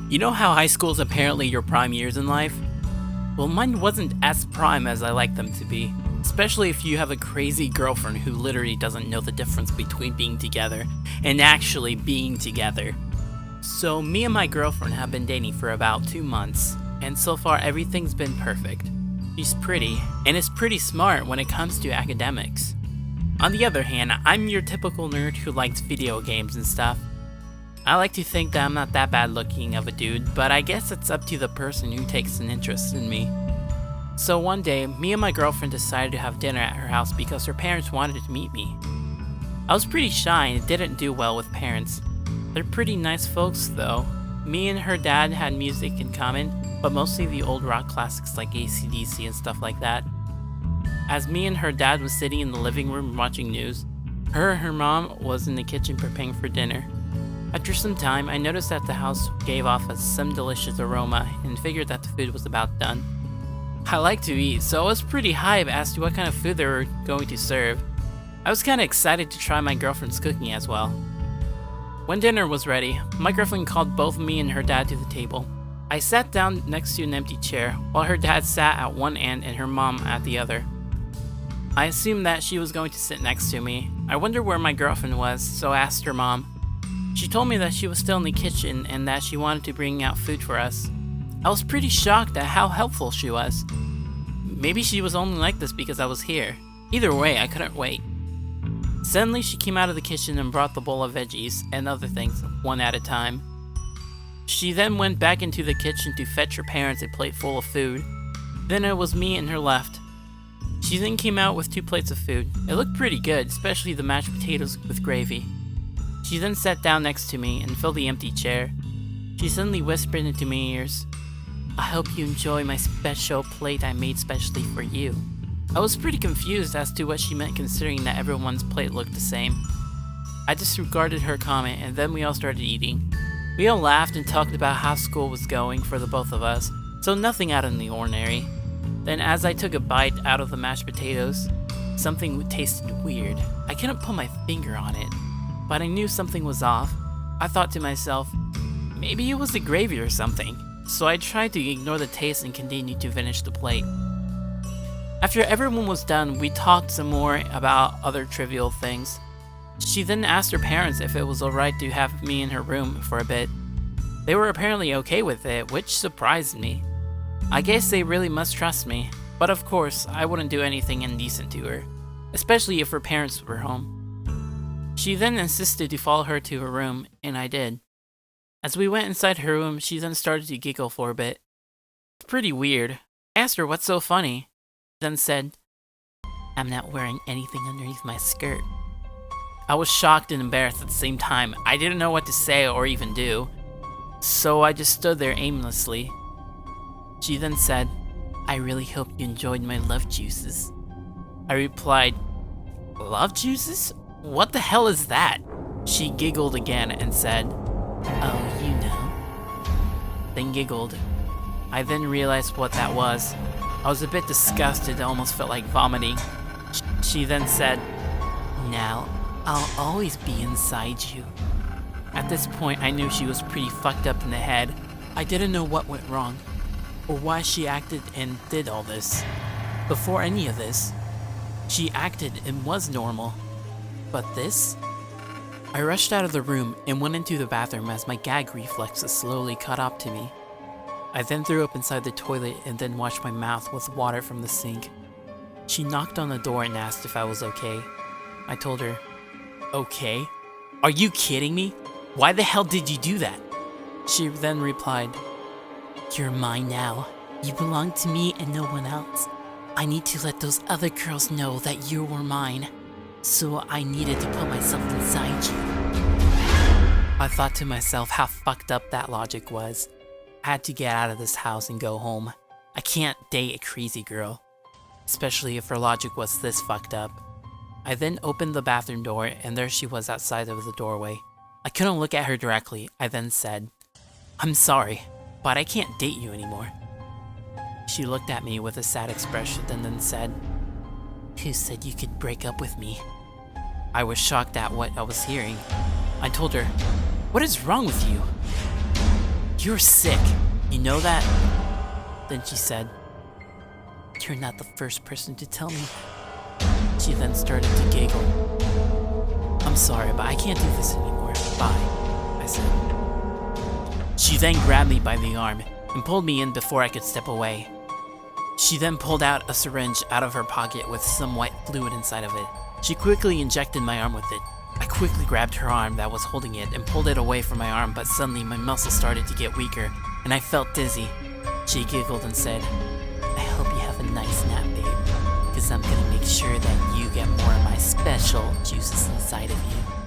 You know how high school is apparently your prime years in life? Well, mine wasn't as prime as I like them to be, especially if you have a crazy girlfriend who literally doesn't know the difference between being together and actually being together. So me and my girlfriend have been dating for about 2 months, and so far everything's been perfect. She's pretty, and is pretty smart when it comes to academics. On the other hand, I'm your typical nerd who likes video games and stuff. I like to think that I'm not that bad looking of a dude, but I guess it's up to the person who takes an interest in me. So one day, me and my girlfriend decided to have dinner at her house because her parents wanted to meet me. I was pretty shy and didn't do well with parents. They're pretty nice folks though. Me and her dad had music in common, but mostly the old rock classics like AC/DC and stuff like that. As me and her dad was sitting in the living room watching news, her and her mom was in the kitchen preparing for dinner. After some time, I noticed that the house gave off some delicious aroma and figured that the food was about done. I like to eat, so I was pretty hyped as to what kind of food they were going to serve. I was kinda excited to try my girlfriend's cooking as well. When dinner was ready, my girlfriend called both me and her dad to the table. I sat down next to an empty chair, while her dad sat at one end and her mom at the other. I assumed that she was going to sit next to me. I wondered where my girlfriend was, so I asked her mom. She told me that she was still in the kitchen and that she wanted to bring out food for us. I was pretty shocked at how helpful she was. Maybe she was only like this because I was here. Either way, I couldn't wait. Suddenly, she came out of the kitchen and brought the bowl of veggies and other things, one at a time. She then went back into the kitchen to fetch her parents a plate full of food. Then it was me and her left. She then came out with 2 plates of food. It looked pretty good, especially the mashed potatoes with gravy. She then sat down next to me and filled the empty chair. She suddenly whispered into my ears, "I hope you enjoy my special plate I made specially for you." I was pretty confused as to what she meant considering that everyone's plate looked the same. I disregarded her comment and then we all started eating. We all laughed and talked about how school was going for the both of us, so nothing out of the ordinary. Then as I took a bite out of the mashed potatoes, something tasted weird. I couldn't put my finger on it, but I knew something was off. I thought to myself, maybe it was the gravy or something, so I tried to ignore the taste and continued to finish the plate. After everyone was done, we talked some more about other trivial things. She then asked her parents if it was alright to have me in her room for a bit. They were apparently okay with it, which surprised me. I guess they really must trust me, but of course, I wouldn't do anything indecent to her, especially if her parents were home. She then insisted to follow her to her room, and I did. As we went inside her room, she then started to giggle for a bit. It's pretty weird. I asked her what's so funny. She then said, "I'm not wearing anything underneath my skirt." I was shocked and embarrassed at the same time. I didn't know what to say or even do, so I just stood there aimlessly. She then said, "I really hope you enjoyed my love juices." I replied, "Love juices? What the hell is that?" She giggled again and said, "Oh, you know." Then giggled. I then realized what that was. I was a bit disgusted and almost felt like vomiting. She then said, "Now, I'll always be inside you." At this point, I knew she was pretty fucked up in the head. I didn't know what went wrong, or why she acted and did all this. Before any of this, she acted and was normal. But this? I rushed out of the room and went into the bathroom as my gag reflexes slowly caught up to me. I then threw up inside the toilet and then washed my mouth with water from the sink. She knocked on the door and asked if I was okay. I told her, "Okay? Are you kidding me? Why the hell did you do that?" She then replied, "You're mine now. You belong to me and no one else. I need to let those other girls know that you were mine. So I needed to put myself inside you." I thought to myself how fucked up that logic was. I had to get out of this house and go home. I can't date a crazy girl, especially if her logic was this fucked up. I then opened the bathroom door and there she was outside of the doorway. I couldn't look at her directly. I then said, "I'm sorry, but I can't date you anymore." She looked at me with a sad expression and then said, "Who said you could break up with me?" I was shocked at what I was hearing. I told her, "What is wrong with you?" You're sick. You know that? Then she said, "You're not the first person to tell me." She then started to giggle. "I'm sorry, but I can't do this anymore. Bye," I said. She then grabbed me by the arm and pulled me in before I could step away. She then pulled out a syringe out of her pocket with some white fluid inside of it. She quickly injected my arm with it. I quickly grabbed her arm that was holding it and pulled it away from my arm, but suddenly my muscles started to get weaker and I felt dizzy. She giggled and said, "I hope you have a nice nap, babe, because I'm gonna make sure that you get more of my special juices inside of you."